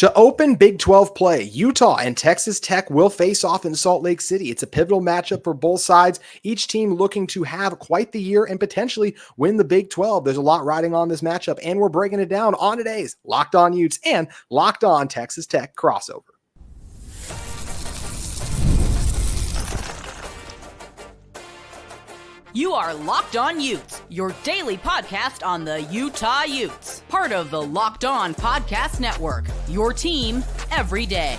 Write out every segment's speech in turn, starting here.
To open Big 12 play, Utah and Texas Tech will face off in Salt Lake City. It's a pivotal matchup for both sides, each team looking to have quite the year and potentially win the Big 12. There's a lot riding on this matchup, and we're breaking it down on today's Locked On Utes and Locked On Texas Tech crossover. You are Locked On Utes, your daily podcast on the Utah Utes. Part of the Locked On Podcast Network, your team every day.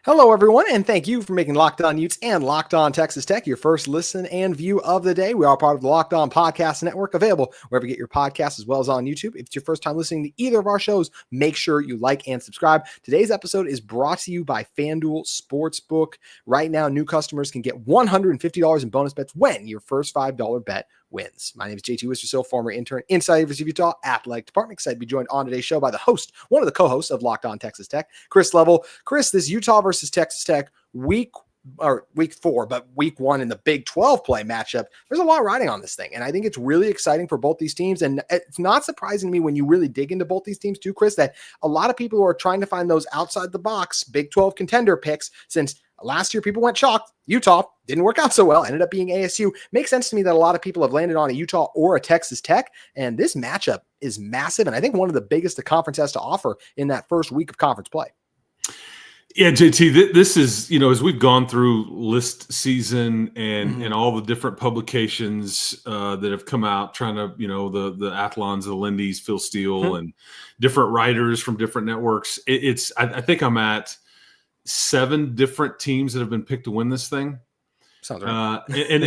Hello, everyone, and thank you for making Locked On Utes and Locked On Texas Tech your first listen and view of the day. We are part of the Locked On Podcast Network, available wherever you get your podcasts as well as on YouTube. If it's your first time listening to either of our shows, make sure you like and subscribe. Today's episode is brought to you by FanDuel Sportsbook. Right now, new customers can get $150 in bonus bets when your first $5 bet wins. My name is JT Wistrcill, former intern inside University of Utah Athletic Department. Excited to be joined on today's show by the host, one of the co-hosts of Locked On Texas Tech, Chris Level. Chris, this Utah versus Texas Tech week 4, but week 1 in the Big 12 play matchup, there's a lot riding on this thing. And I think it's really exciting for both these teams. And it's not surprising to me when you really dig into both these teams too, Chris, that a lot of people are trying to find those outside the box Big 12 contender picks, since last year people went chalk. Utah didn't work out so well, ended up being ASU. Makes sense to me that a lot of people have landed on a Utah or a Texas Tech, and this matchup is massive, and I think one of the biggest the conference has to offer in that first week of conference play. Yeah, JT, this is, as we've gone through list season and all the different publications that have come out trying to, the Athlons, the Lindy's, Phil Steele, and different writers from different networks. I think I'm at 7 different teams that have been picked to win this thing. Sounds right. And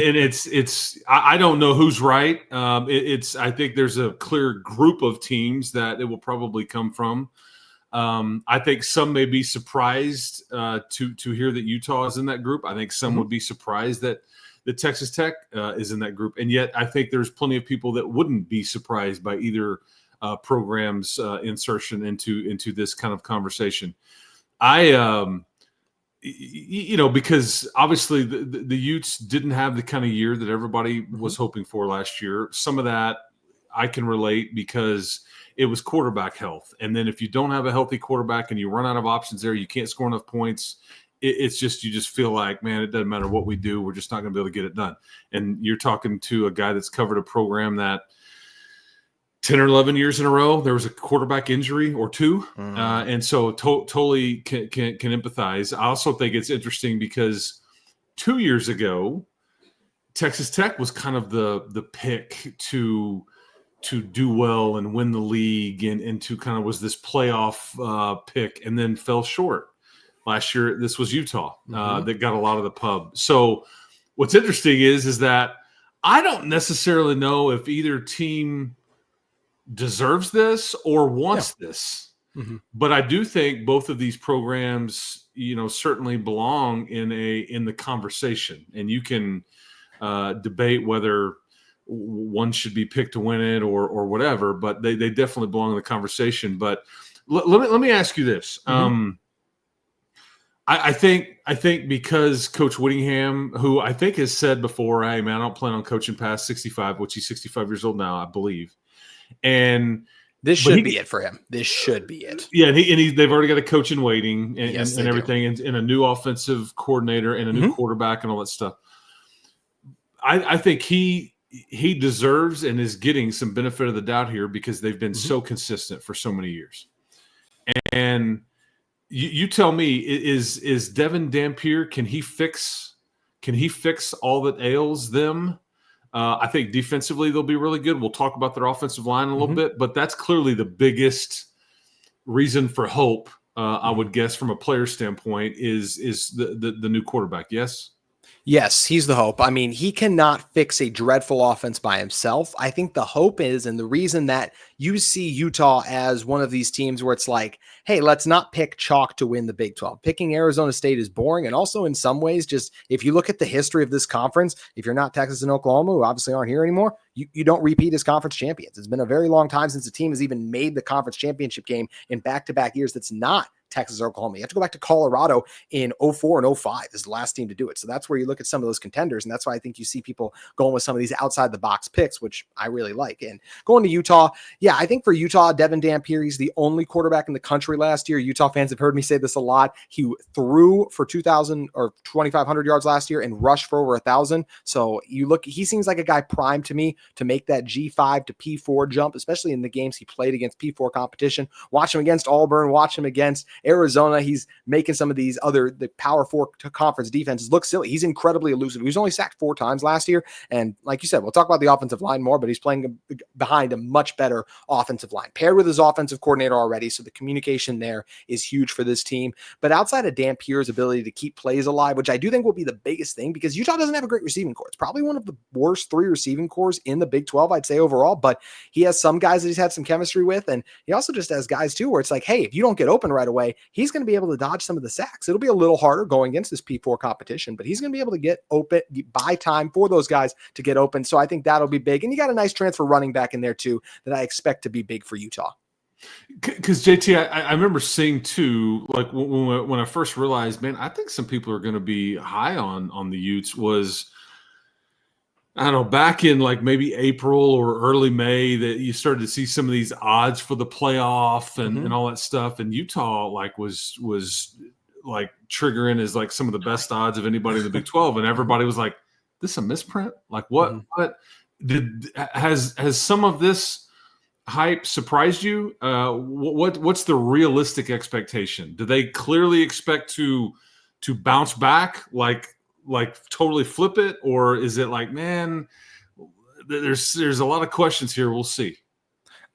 I don't know who's right. I think there's a clear group of teams that it will probably come from. I think some may be surprised to hear that Utah is in that group. I think some would be surprised that the Texas Tech is in that group. And yet I think there's plenty of people that wouldn't be surprised by either program's insertion into this kind of conversation. Because obviously the Utes didn't have the kind of year that everybody was hoping for last year. Some of that I can relate because it was quarterback health. And then if you don't have a healthy quarterback and you run out of options there, you can't score enough points. You just feel like, man, it doesn't matter what we do. We're just not going to be able to get it done. And you're talking to a guy that's covered a program that 10 or 11 years in a row, there was a quarterback injury or two. And so totally can empathize. I also think it's interesting because 2 years ago, Texas Tech was kind of the pick to do well and win the league and to kind of was this playoff pick and then fell short. Last year, this was Utah that got a lot of the pub. So what's interesting is that I don't necessarily know if either team deserves this or wants this. But I do think both of these programs, certainly belong in the conversation, and you can debate whether one should be picked to win it or whatever, but they definitely belong in the conversation. But let me ask you this. I think because Coach Whittingham, who I think has said before, hey man, I don't plan on coaching past 65, which he's 65 years old now, I believe. And this should be it for him. This should be it. Yeah, and they've already got a coach in waiting and everything, and a new offensive coordinator and a new quarterback and all that stuff. I think he deserves and is getting some benefit of the doubt here because they've been so consistent for so many years. And you tell me, is Devin Dampier, can he fix all that ails them? I think defensively they'll be really good. We'll talk about their offensive line a little bit, but that's clearly the biggest reason for hope, I would guess, from a player standpoint, is the new quarterback. Yes? Yes, he's the hope. I mean, he cannot fix a dreadful offense by himself. I think the hope is, and the reason that you see Utah as one of these teams where it's like, hey, let's not pick chalk to win the Big 12. Picking Arizona State is boring. And also in some ways, just if you look at the history of this conference, if you're not Texas and Oklahoma, who obviously aren't here anymore, you don't repeat as conference champions. It's been a very long time since a team has even made the conference championship game in back-to-back years that's not Texas or Oklahoma. You have to go back to Colorado in 04 and 05 is the last team to do it. So that's where you look at some of those contenders. And that's why I think you see people going with some of these outside the box picks, which I really like. And going to Utah, yeah, I think for Utah, Devin Dampier, he's the only quarterback in the country last year. Utah fans have heard me say this a lot. He threw for 2,000 or 2,500 yards last year and rushed for over 1,000. So you look, he seems like a guy primed to me to make that G5 to P4 jump, especially in the games he played against P4 competition. Watch him against Auburn, watch him against Arizona. He's making some of these the Power 4 conference defenses look silly. He's incredibly elusive. He was only sacked 4 times last year. And like you said, we'll talk about the offensive line more, but he's playing behind a much better offensive line, paired with his offensive coordinator already. So the communication there is huge for this team. But outside of Dampier's ability to keep plays alive, which I do think will be the biggest thing, because Utah doesn't have a great receiving corps. It's probably one of the worst 3 receiving corps in the Big 12, I'd say overall, but he has some guys that he's had some chemistry with. And he also just has guys too, where it's like, hey, if you don't get open right away, he's going to be able to dodge some of the sacks. It'll be a little harder going against this P4 competition, but he's going to be able to get open, buy time for those guys to get open. So I think that'll be big. And you got a nice transfer running back in there too, that I expect to be big for Utah. Because JT, I remember seeing too, like when I first realized, man, I think some people are going to be high on the Utes was, I don't know, back in like maybe April or early May, that you started to see some of these odds for the playoff and all that stuff. And Utah like was like triggering as like some of the best odds of anybody in the Big 12. And everybody was like, this is a misprint? Like what has some of this hype surprised you? What's the realistic expectation? Do they clearly expect to bounce back, like totally flip it, or is it like, man, there's a lot of questions here. We'll see.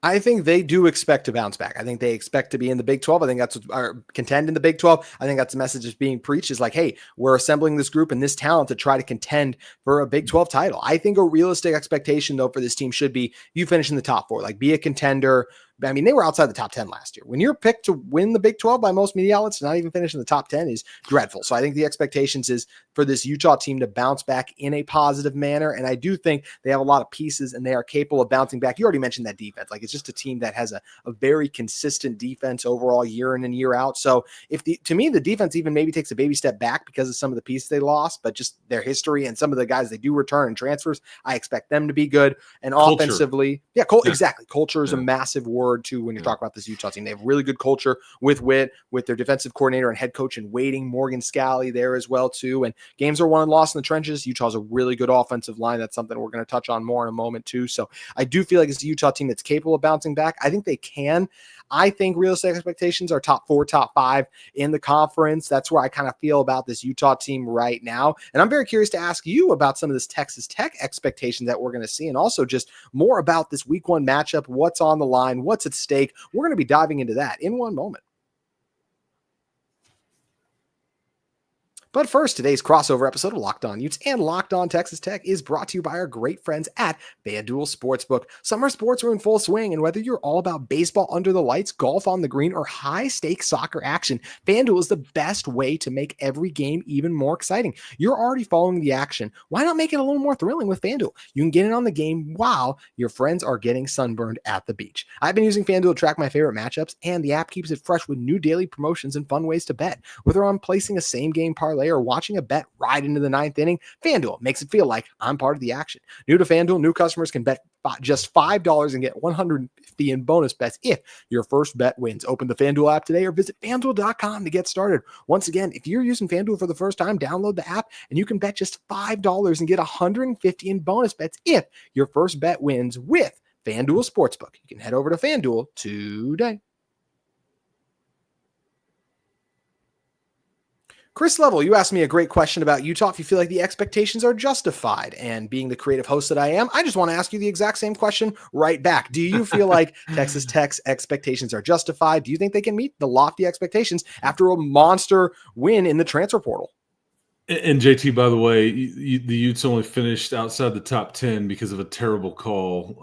I think they do expect to bounce back. I think they expect to be in the Big 12. I think that's what contend in the Big 12. I think that's the message that's being preached, is like, hey, we're assembling this group and this talent to try to contend for a Big 12 title. I think a realistic expectation though for this team should be you finish in the top 4, like be a contender. I mean, they were outside the top 10 last year. When you're picked to win the Big 12 by most media outlets, not even finish in the top 10 is dreadful. So I think the expectations is for this Utah team to bounce back in a positive manner. And I do think they have a lot of pieces and they are capable of bouncing back. You already mentioned that defense. Like, it's just a team that has a very consistent defense overall year in and year out. So to me, the defense even maybe takes a baby step back because of some of the pieces they lost, but just their history and some of the guys they do return and transfers, I expect them to be good. And culture. Offensively, exactly. Culture is a massive word too when you're talking about this Utah team. They have really good culture with their defensive coordinator and head coach in waiting, Morgan Scalley, there as well too. And games are won and lost in the trenches. Utah's a really good offensive line. That's something we're going to touch on more in a moment too. So I do feel like it's a Utah team that's capable of bouncing back. I think they can. I think realistic expectations are top 4, top 5 in the conference. That's where I kind of feel about this Utah team right now. And I'm very curious to ask you about some of this Texas Tech expectation that we're going to see, and also just more about this week 1 matchup, what's on the line, what's at stake. We're going to be diving into that in one moment. But first, today's crossover episode of Locked On Utes and Locked On Texas Tech is brought to you by our great friends at FanDuel Sportsbook. Summer sports are in full swing, and whether you're all about baseball under the lights, golf on the green, or high-stakes soccer action, FanDuel is the best way to make every game even more exciting. You're already following the action. Why not make it a little more thrilling with FanDuel? You can get in on the game while your friends are getting sunburned at the beach. I've been using FanDuel to track my favorite matchups, and the app keeps it fresh with new daily promotions and fun ways to bet. Whether I'm placing a same-game parlay or watching a bet ride into the 9th inning, FanDuel makes it feel like I'm part of the action. New to FanDuel, new customers can bet just $5 and get $150 in bonus bets if your first bet wins. Open the FanDuel app today or visit FanDuel.com to get started. Once again, if you're using FanDuel for the first time, download the app and you can bet just $5 and get $150 in bonus bets if your first bet wins with FanDuel Sportsbook. You can head over to FanDuel today. Chris Level, you asked me a great question about Utah. If you feel like the expectations are justified, and being the creative host that I am, I just want to ask you the exact same question right back. Do you feel like Texas Tech's expectations are justified? Do you think they can meet the lofty expectations after a monster win in the transfer portal? And JT, by the way, the Utes only finished outside the top 10 because of a terrible call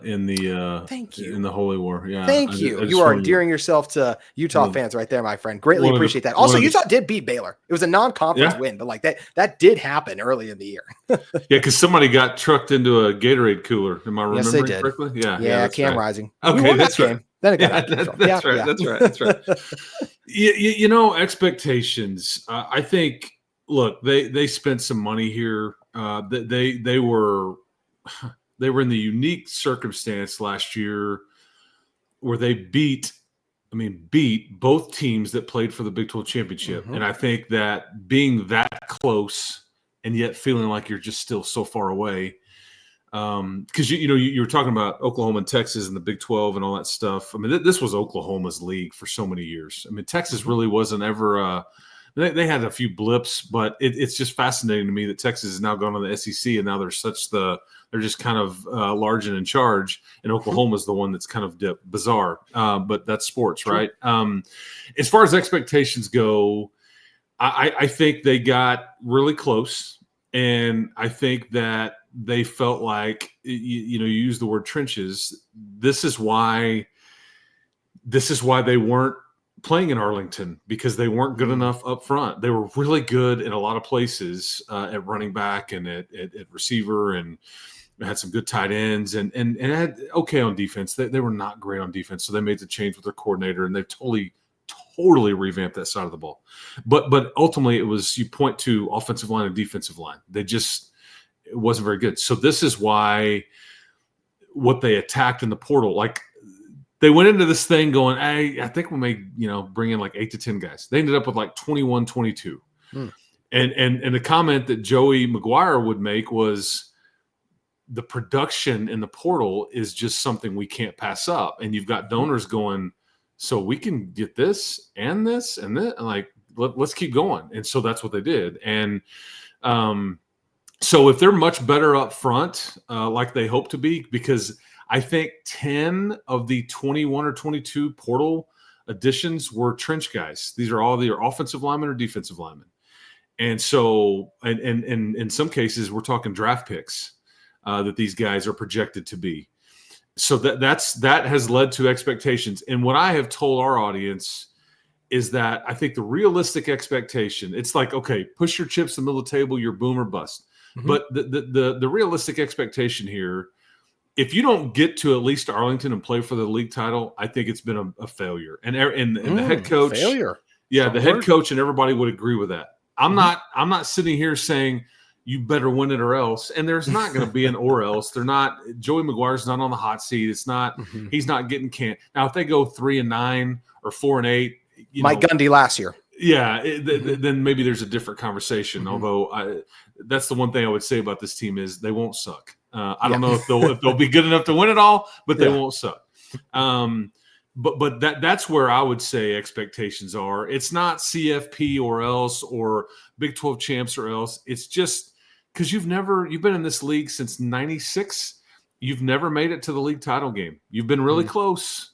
in the Holy War. Yeah, thank you. You are endearing yourself to Utah fans right there, my friend. Greatly appreciate that. Also, Utah did beat Baylor. It was a non-conference win, but like that did happen early in the year. Yeah, because somebody got trucked into a Gatorade cooler. Am I remembering yes, they did. correctly? Yeah, Cam Rising. Okay, that's right. Then it got That's right. Expectations. I think. Look, they spent some money here. They were in the unique circumstance last year where they beat both teams that played for the Big 12 championship. Mm-hmm. And I think that being that close and yet feeling like you're just still so far away. Because you were talking about Oklahoma and Texas and the Big 12 and all that stuff. I mean, this was Oklahoma's league for so many years. I mean, Texas really wasn't ever. They had a few blips, but it's just fascinating to me that Texas has now gone to the SEC and now they're just kind of large and in charge, and Oklahoma's the one that's kind of bizarre. But that's sports, right? As far as expectations go, I think they got really close, and I think that they felt like you use the word trenches. This is why they weren't playing in Arlington, because they weren't good enough up front. They were really good in a lot of places at running back and at receiver, and had some good tight ends and had okay on defense. They were not great on defense, so they made the change with their coordinator, and they've totally revamped that side of the ball. But ultimately, it was, you point to offensive line and defensive line. it wasn't very good. So this is why what they attacked in the portal, like, they went into this thing going, I think we may, bring in like 8 to 10 guys. They ended up with like 21, 22. And the comment that Joey McGuire would make was, the production in the portal is just something we can't pass up. And you've got donors going, so we can get this and this and that, and like, let's keep going. And so that's what they did. And so if they're much better up front, like they hope to be, because I think 10 of the 21 or 22 portal additions were trench guys. These are all either offensive linemen or defensive linemen. And so, and in some cases, we're talking draft picks that these guys are projected to be. So that has led to expectations. And what I have told our audience is that I think the realistic expectation, it's like, okay, push your chips in the middle of the table, you're boom or bust. Mm-hmm. But the realistic expectation here, if you don't get to at least Arlington and play for the league title, I think it's been a failure. And the head coach, failure. Yeah, the head coach and everybody would agree with that. I'm not sitting here saying you better win it or else. And there's not going to be an or else. They're not. Joey McGuire's not on the hot seat. It's not. Mm-hmm. He's not getting canned. Now, if they go 3-9 or 4-8, Mike Gundy last year. Yeah, then maybe there's a different conversation. Mm-hmm. Although that's the one thing I would say about this team is they won't suck. I don't know if they'll be good enough to win it all, but they won't suck. But that's where I would say expectations are. It's not CFP or else or Big 12 champs or else. It's just because you've been in this league since '96. You've never made it to the league title game. You've been really close,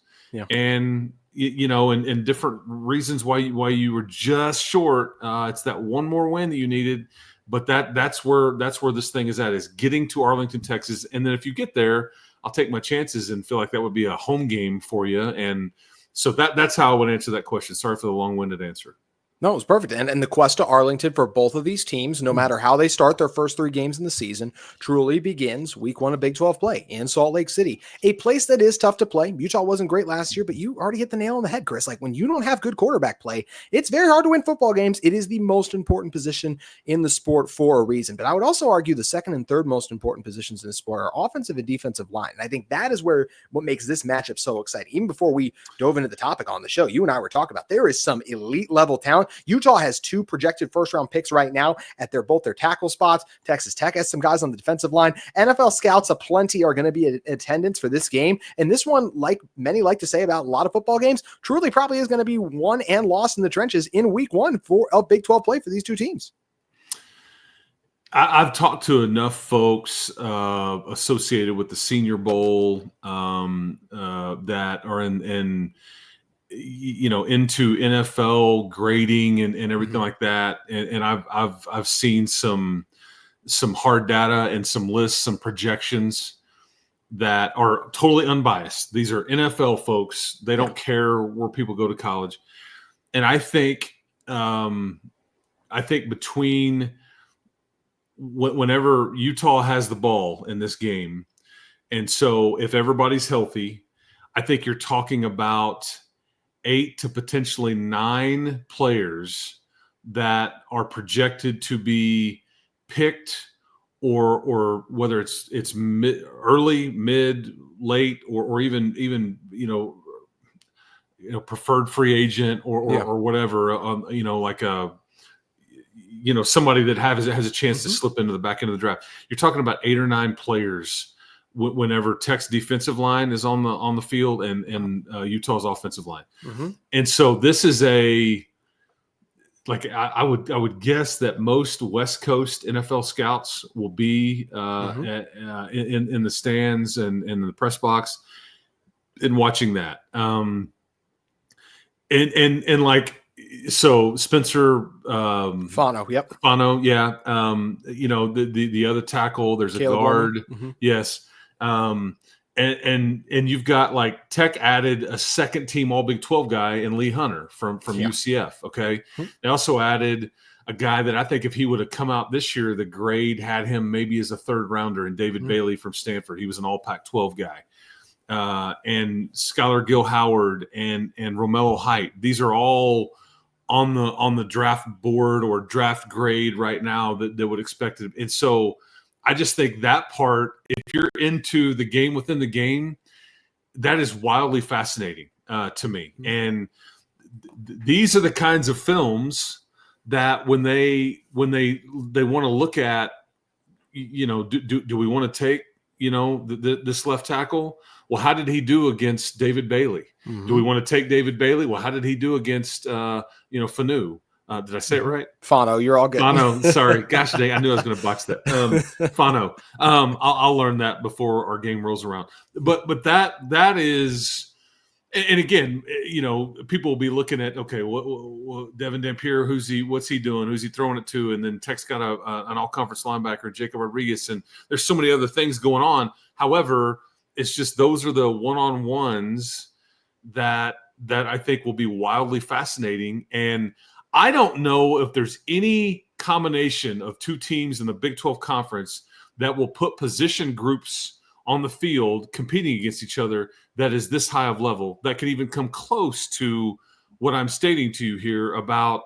and and different reasons why you were just short. It's that one more win that you needed. But that's where this thing is at, is getting to Arlington, Texas. And then if you get there, I'll take my chances and feel like that would be a home game for you. And so that's how I would answer that question. Sorry for the long-winded answer. No, it was perfect. And the quest to Arlington for both of these teams, no matter how they start their first 3 games in the season, truly begins week 1 of Big 12 play in Salt Lake City, a place that is tough to play. Utah wasn't great last year, but you already hit the nail on the head, Chris. Like, when you don't have good quarterback play, it's very hard to win football games. It is the most important position in the sport for a reason. But I would also argue the second and third most important positions in the sport are offensive and defensive line. And I think that is what makes this matchup so exciting. Even before we dove into the topic on the show, you and I were talking about, there is some elite level talent. Utah has 2 projected first-round picks right now at both their tackle spots. Texas Tech has some guys on the defensive line. NFL scouts aplenty are going to be in attendance for this game. And this one, like many like to say about a lot of football games, truly probably is going to be won and lost in the trenches in week 1 of Big 12 play for these 2 teams. I've talked to enough folks associated with the Senior Bowl that are into NFL grading and everything like that. And I've seen some hard data and some lists, some projections that are totally unbiased. These are NFL folks. They don't care where people go to college. And I think between whenever Utah has the ball in this game, and so if everybody's healthy, I think you're talking about 8 to potentially 9 players that are projected to be picked, or whether it's early, mid, late, or even preferred free agent or whatever, like a somebody that has a chance to slip into the back end of the draft. You're talking about 8 or 9 players whenever Tech's defensive line is on the field and Utah's offensive line. And so this is I would guess that most West Coast NFL scouts will be in the stands and in the press box and watching that. So Spencer Fano, yep. Fano, yeah. The other tackle, there's Caleb a guard. Yes. And you've got like Tech added a second team All Big 12 guy in Lee Hunter from UCF. Okay. They also added a guy that I think if he would have come out this year, the grade had him maybe as a third rounder, and David Bailey from Stanford. He was an All Pac-12 guy. And Skylar Gill Howard and Romello Height. These are all on the draft board or draft grade right now that would expect it. And so I just think that part, if you're into the game within the game, that is wildly fascinating to me. And these are the kinds of films that when they want to look at, do we want to take, this left tackle? Well, how did he do against David Bailey? Do we want to take David Bailey? Well, how did he do against, Fanu? Did I say it right? Fano, you're all good. Fano, sorry. Gosh dang, I knew I was going to botch that. Fano. I'll learn that before our game rolls around. But that is, and again, people will be looking at, okay, what Devin Dampier, what's he doing? Who's he throwing it to? And then Tech's got an all-conference linebacker, Jacob Rodriguez, and there's so many other things going on. However, it's just those are the one-on-ones that I think will be wildly fascinating. And I don't know if there's any combination of two teams in the Big 12 conference that will put position groups on the field competing against each other that is this high of level, that can even come close to what I'm stating to you here about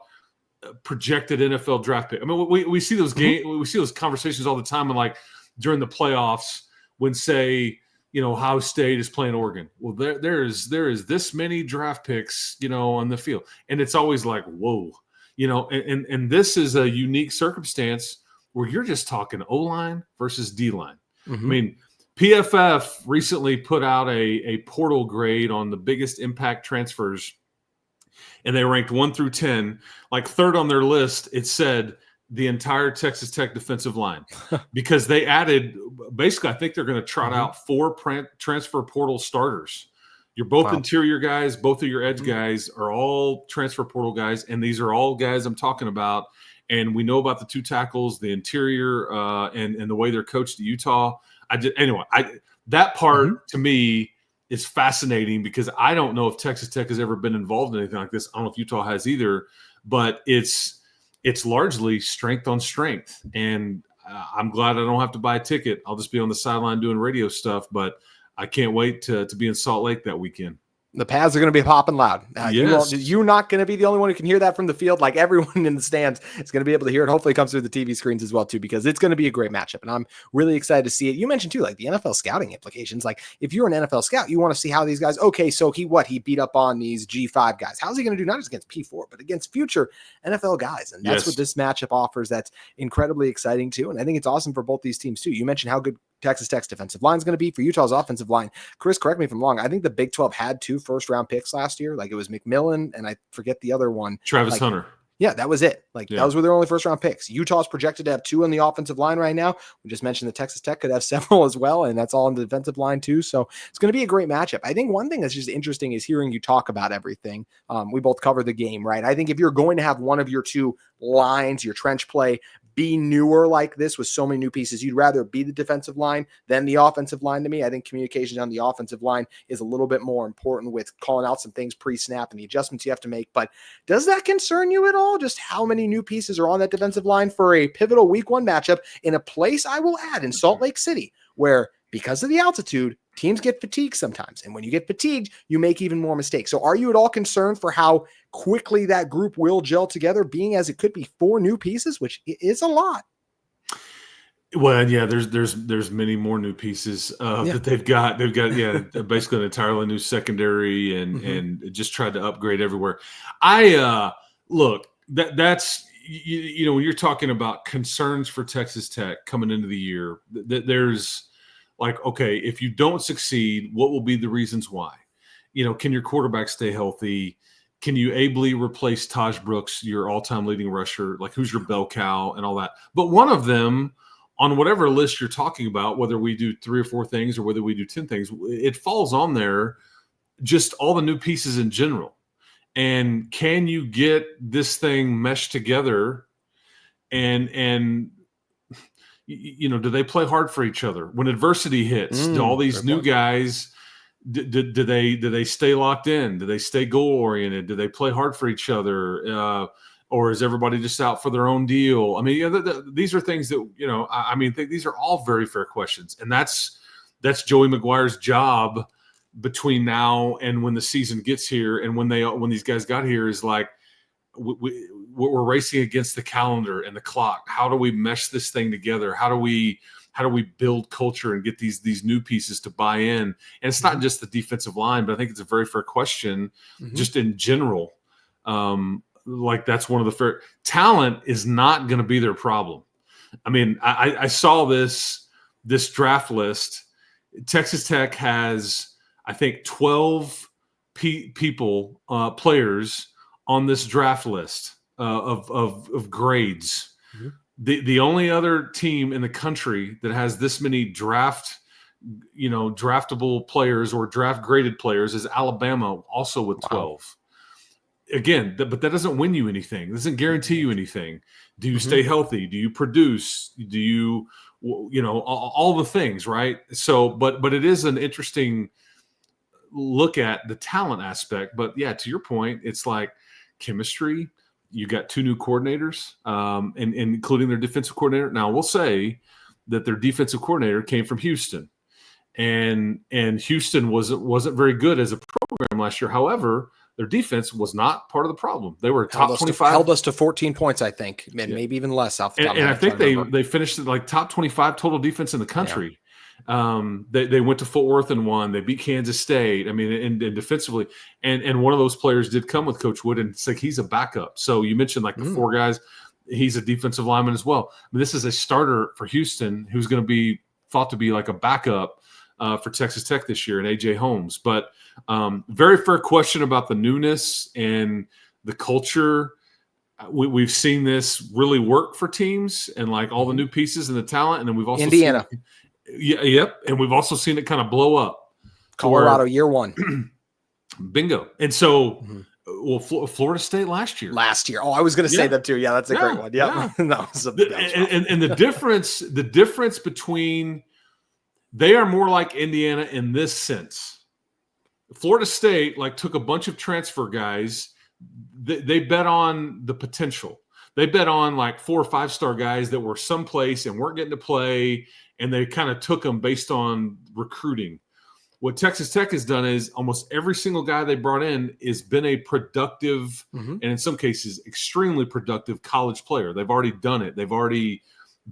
projected NFL draft pick. I mean, we see those we see those conversations all the time, and like during the playoffs when, say, Ohio State is playing Oregon. Well, there is this many draft picks, on the field. And it's always like, whoa, and this is a unique circumstance where you're just talking O-line versus D-line. I mean, PFF recently put out a portal grade on the biggest impact transfers, and they ranked 1 through 10. Like third on their list, it said the entire Texas Tech defensive line, because they added, basically, I think they're going to trot out 4 transfer portal starters. You're both interior guys, both of your edge guys are all transfer portal guys, and these are all guys I'm talking about. And we know about the 2 tackles, the interior, and the way they're coached at Utah. That part to me is fascinating, because I don't know if Texas Tech has ever been involved in anything like this. I don't know if Utah has either, but it's largely strength on strength. And I'm glad I don't have to buy a ticket. I'll just be on the sideline doing radio stuff, but I can't wait to be in Salt Lake that weekend. The pads are going to be popping loud. Yes. You're not going to be the only one who can hear that from the field. Like everyone in the stands is going to be able to hear it. Hopefully it comes through the TV screens as well too, because it's going to be a great matchup. And I'm really excited to see it. You mentioned too, like the NFL scouting implications. Like if you're an NFL scout, you want to see how these guys, okay, so he beat up on these G5 guys. How's he going to do not just against P4, but against future NFL guys? And that's what this matchup offers. That's incredibly exciting too. And I think it's awesome for both these teams too. You mentioned how good Texas Tech's defensive line is going to be for Utah's offensive line. Chris, correct me if I'm wrong. I think the Big 12 had 2 first-round picks last year. Like it was McMillan, and I forget the other one. Travis Hunter. Yeah, that was it. Those were their only first-round picks. Utah's projected to have 2 on the offensive line right now. We just mentioned that Texas Tech could have several as well, and that's all on the defensive line too. So it's going to be a great matchup. I think one thing that's just interesting is hearing you talk about everything. We both cover the game, right? I think if you're going to have one of your 2 lines, your trench play, be newer like this with so many new pieces, you'd rather be the defensive line than the offensive line to me. I think communication on the offensive line is a little bit more important with calling out some things pre-snap and the adjustments you have to make. But does that concern you at all? Just how many new pieces are on that defensive line for a pivotal week 1 matchup in a place, I will add, in Salt Lake City, where because of the altitude, teams get fatigued sometimes. And when you get fatigued, you make even more mistakes. So are you at all concerned for how quickly that group will gel together, being as it could be 4 new pieces, which is a lot? Well, yeah, there's many more new pieces that they've got. They've got basically an entirely new secondary and just tried to upgrade everywhere. I look, that's you know, when you're talking about concerns for Texas Tech coming into the year, there's like, okay, if you don't succeed, what will be the reasons why? You know, can your quarterback stay healthy? Can you ably replace Taj Brooks, your all-time leading rusher? Like, who's your bell cow and all that? But one of them, on whatever list you're talking about, whether we do 3 or 4 things or whether we do 10 things, it falls on there, just all the new pieces in general. And can you get this thing meshed together? And you know, do they play hard for each other when adversity hits? Do all these new guys, do they stay locked in? Do they stay goal oriented? Do they play hard for each other? Or is everybody just out for their own deal? I mean, these are things that, you know, I mean, these are all very fair questions. And that's Joey McGuire's job between now and when the season gets here. And when these guys got here is like, we're racing against the calendar and the clock. How do we mesh this thing together? How do we build culture and get these new pieces to buy in? And it's not just the defensive line, but I think it's a very fair question just in general. Like, that's one of the fair talent is not going to be their problem. I mean, I saw this draft list. Texas Tech has, I think, 12 players on this draft list of grades. The only other team in the country that has this many draftable players or draft graded players is Alabama, also with 12. Again, but that doesn't win you anything. It doesn't guarantee you anything. Do you stay healthy? Do you produce? Do you, all the things, right? So, but it is an interesting look at the talent aspect. But yeah, to your point, it's like chemistry. You got 2 new coordinators, and including their defensive coordinator. Now, we'll say that their defensive coordinator came from Houston, and Houston wasn't very good as a program last year. However, their defense was not part of the problem. They were top 25. Held us to 14 points, I think, and maybe even less off the top of my head. And I think they finished at like top 25 total defense in the country. Yeah. They went to Fort Worth and won. They beat Kansas State. I mean, and defensively, and one of those players did come with Coach Wood, and it's like he's a backup. So you mentioned like the 4 guys. He's a defensive lineman as well. I mean, this is a starter for Houston who's going to be thought to be like a backup for Texas Tech this year, and A.J. Holmes. But very fair question about the newness and the culture. We've seen this really work for teams and like all the new pieces and the talent. And then we've also Indiana. And we've also seen it kind of blow up. Colorado, year 1. Bingo. And so, Florida State last year. Oh, I was going to say that too. Yeah, that's a great one. Yeah. And the difference between, they are more like Indiana in this sense. Florida State took a bunch of transfer guys. They bet on the potential. They bet on 4 or 5-star guys that were someplace and weren't getting to play, and they kind of took them based on recruiting. What Texas Tech has done is almost every single guy they brought in has been a productive, and in some cases extremely productive college player. They've already done it. They've already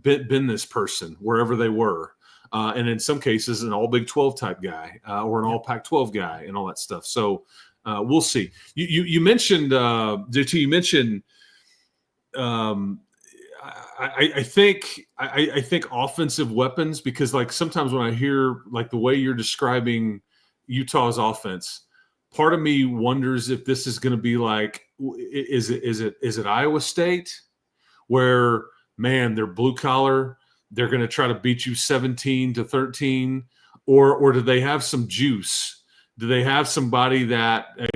been this person wherever they were. And in some cases, an all Big 12 type guy or an all Pac-12 guy and all that stuff. So we'll see. You mentioned, JT, you mentioned, I think offensive weapons, because sometimes when I hear the way you're describing Utah's offense, part of me wonders if this is going to be is it Iowa State, where, man, they're blue collar, they're going to try to beat you 17-13, or do they have some juice? Do they have somebody that, hey,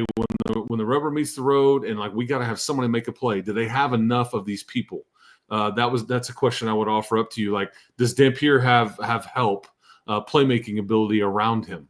when the rubber meets the road and we got to have someone to make a play? Do they have enough of these people? That's a question I would offer up to you. Does Dampier have help, playmaking ability around him?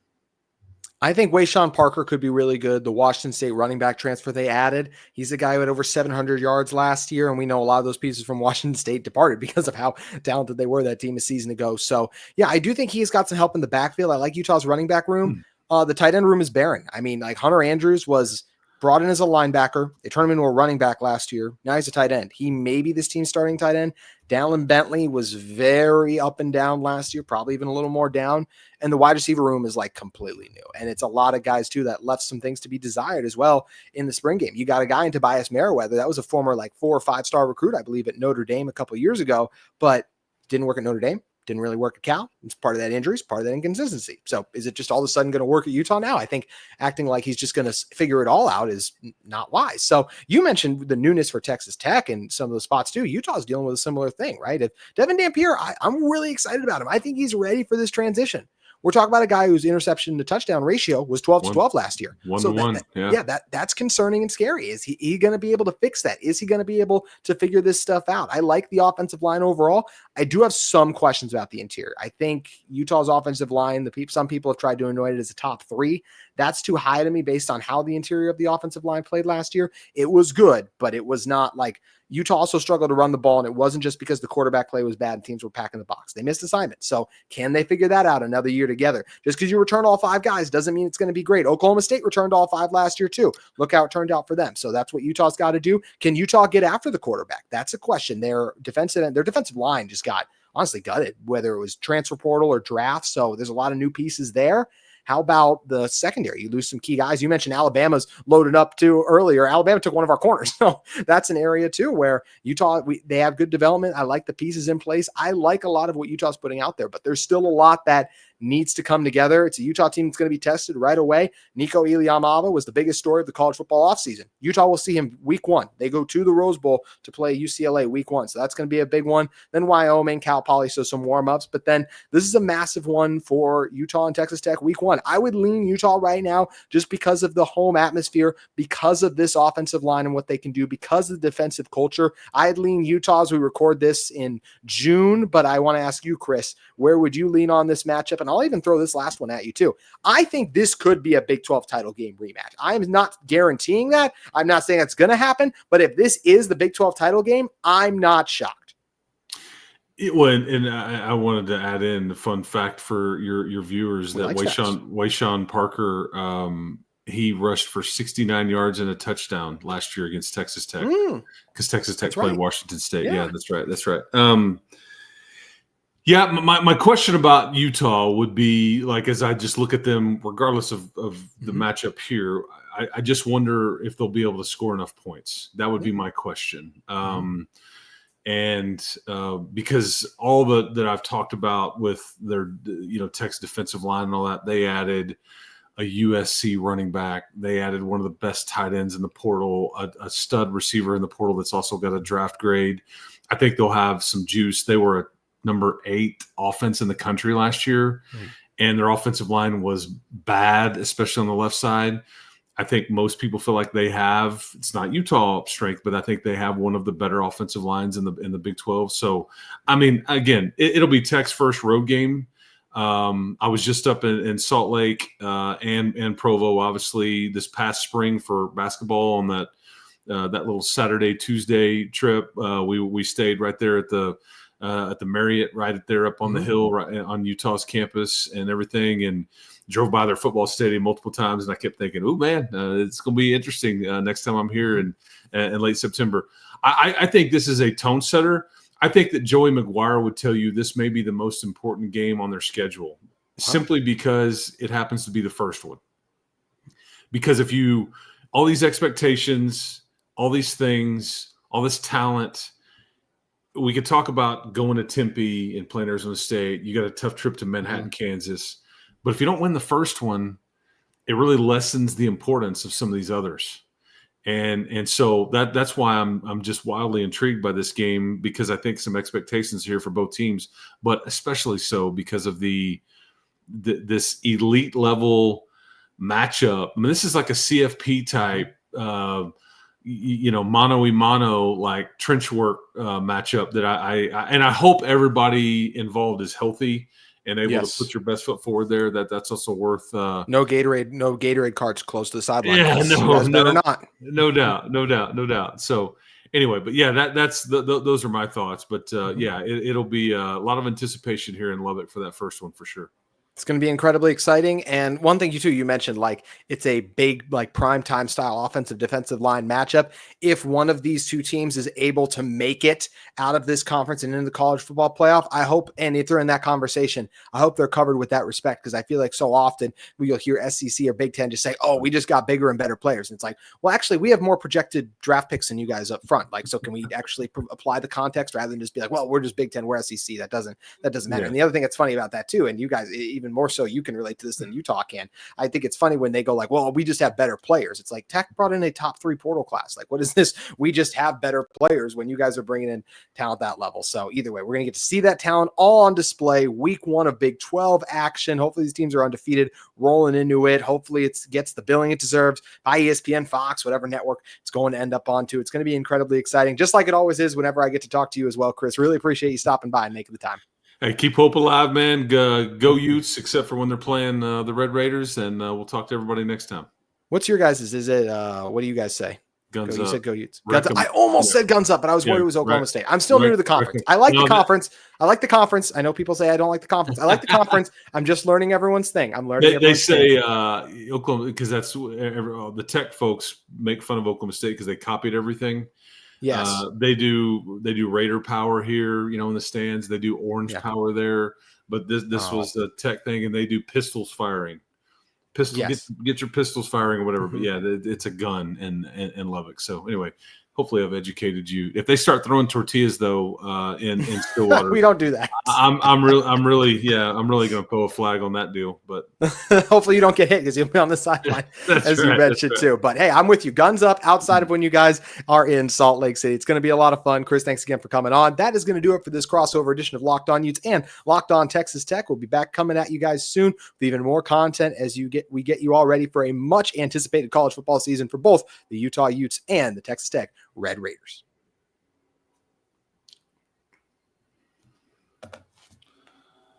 I think Wayshawn Parker could be really good. The Washington State running back transfer they added, he's a guy who had over 700 yards last year, and we know a lot of those pieces from Washington State departed because of how talented they were that team a season ago. So, yeah, I do think he's got some help in the backfield. I like Utah's running back room. The tight end room is barren. I mean, like Hunter Andrews was brought in as a linebacker. They turned him into a running back last year. Now he's a tight end. He may be this team's starting tight end. Dallin Bentley was very up and down last year, probably even a little more down. And the wide receiver room is like completely new. And it's a lot of guys too that left some things to be desired as well in the spring game. You got a guy in Tobias Merriweather. That was a former like 4 or 5 star recruit, I believe, at Notre Dame a couple of years ago, but didn't work at Notre Dame. Didn't really work at Cal. It's part of that injuries, part of that inconsistency. So is it just all of a sudden going to work at Utah now? I think acting like he's just going to figure it all out is not wise. So you mentioned the newness for Texas Tech and some of those spots too. Utah's dealing with a similar thing, right? If Devin Dampier, I'm really excited about him. I think he's ready for this transition. We're talking about a guy whose interception to touchdown ratio was 12-12 last year. 1-1. That's concerning and scary. Is he going to be able to fix that? Is he going to be able to figure this stuff out? I like the offensive line overall. I do have some questions about the interior. I think Utah's offensive line, some people have tried to anoint it as a top 3. That's too high to me based on how the interior of the offensive line played last year. It was good, but it was not like Utah also struggled to run the ball, and it wasn't just because the quarterback play was bad and teams were packing the box. They missed assignments. So can they figure that out another year together? Just because you return all 5 guys doesn't mean it's going to be great. Oklahoma State returned all 5 last year too. Look how it turned out for them. So that's what Utah's got to do. Can Utah get after the quarterback? That's a question. Their defensive line just got honestly gutted, whether it was transfer portal or draft. So there's a lot of new pieces there. How about the secondary? You lose some key guys. You mentioned Alabama's loaded up too earlier. Alabama took one of our corners. So that's an area too where Utah, they have good development. I like the pieces in place. I like a lot of what Utah's putting out there, but there's still a lot that needs to come together. It's a Utah team that's going to be tested right away. Nico Iamaleava was the biggest story of the college football offseason. Utah will see him week 1. They go to the Rose Bowl to play UCLA week 1. So that's going to be a big one. Then Wyoming, Cal Poly, so some warm-ups. But then this is a massive one for Utah and Texas Tech week 1. I would lean Utah right now just because of the home atmosphere, because of this offensive line and what they can do, because of the defensive culture. I'd lean Utah as we record this in June, but I want to ask you, Chris, where would you lean on this matchup? And I'll even throw this last one at you too. I think this could be a Big 12 title game rematch. I'm not guaranteeing that. I'm not saying that's going to happen, but if this is the Big 12 title game, I'm not shocked. I wanted to add in a fun fact for your viewers that Wayshawn Parker, he rushed for 69 yards and a touchdown last year against Texas Tech because Texas Tech played Washington State. Yeah, that's right. Yeah, my question about Utah would be, like, as I just look at them, regardless of the matchup here, I just wonder if they'll be able to score enough points. That would be my question. Because all that I've talked about with their, Tech's defensive line and all that, they added a USC running back. They added one of the best tight ends in the portal, a stud receiver in the portal that's also got a draft grade. I think they'll have some juice. They were a number 8 offense in the country last year, and their offensive line was bad, especially on the left side. I think most people feel like they have, it's not Utah strength, but I think they have one of the better offensive lines in the Big 12. So, I mean, again, it'll be Tech's first road game. I was just up in Salt Lake and Provo, obviously, this past spring for basketball on that little Saturday, Tuesday trip. We stayed right there at the Marriott, right there up on the hill, right on Utah's campus and everything, and drove by their football stadium multiple times. And I kept thinking, oh man, it's going to be interesting next time I'm here in late September. I think this is a tone setter. I think that Joey McGuire would tell you this may be the most important game on their schedule, simply because it happens to be the first one. Because all these expectations, all these things, all this talent, we could talk about going to Tempe and playing Arizona State. You got a tough trip to Manhattan, Kansas. But if you don't win the first one, it really lessens the importance of some of these others. And so that's why I'm just wildly intrigued by this game, because I think some expectations here for both teams, but especially so because of this elite level matchup. I mean, this is like a CFP type mano-a-mano, like trench work matchup that I hope everybody involved is healthy and able to put your best foot forward there, that's also worth. No Gatorade carts close to the sideline. Yeah, better not. No doubt. So anyway, but yeah, that's those are my thoughts. But yeah, it'll be a lot of anticipation here in Lubbock for that first one for sure. It's going to be incredibly exciting. And one thing you mentioned, like it's a big, like prime time style offensive defensive line matchup. If one of these two teams is able to make it out of this conference and into the college football playoff, I hope, and if they're in that conversation, I hope they're covered with that respect. Because I feel like so often you'll hear SEC or Big Ten just say, oh, we just got bigger and better players. And it's like, well, actually we have more projected draft picks than you guys up front. Like, so can we actually apply the context rather than just be like, well, we're just Big Ten, we're SEC. That doesn't matter. Yeah. And the other thing that's funny about that too, and you guys, even more so, you can relate to this than Utah can. I think it's funny when they go like, well, we just have better players. It's like Tech brought in a top 3 portal class. Like, what is this? We just have better players when you guys are bringing in talent that level. So either way, we're going to get to see that talent all on display week 1 of Big 12 action. Hopefully these teams are undefeated, rolling into it. Hopefully it gets the billing it deserves by ESPN, Fox, whatever network it's going to end up onto. It's going to be incredibly exciting, just like it always is whenever I get to talk to you as well, Chris. Really appreciate you stopping by and making the time. Hey, keep hope alive, man. Go Utes, except for when they're playing the Red Raiders, and we'll talk to everybody next time. What's your guys'? Is it what do you guys say? Guns up. You said go Utes. Guns up. I almost said guns up, but I was worried it was Oklahoma State. I'm still new to the conference. I like the conference. I like the conference. I know people say I don't like the conference. I like the conference. I'm just learning everyone's thing. I'm learning. They say Oklahoma, because that's the Tech folks make fun of Oklahoma State because they copied everything. Yes, they do Raider power here, in the stands. They do orange power there, but this was a Tech thing, and they do pistols firing. Get your pistols firing or whatever. Mm-hmm. But yeah, it's a gun in Lubbock. So anyway, hopefully I've educated you. If they start throwing tortillas though in Stillwater, we don't do that. I'm really going to pull a flag on that deal. But hopefully you don't get hit because you'll be on the sideline as you mentioned too. But hey, I'm with you. Guns up outside of when you guys are in Salt Lake City. It's going to be a lot of fun. Chris, thanks again for coming on. That is going to do it for this crossover edition of Locked On Utes and Locked On Texas Tech. We'll be back coming at you guys soon with even more content as we get you all ready for a much anticipated college football season for both the Utah Utes and the Texas Tech Red Raiders.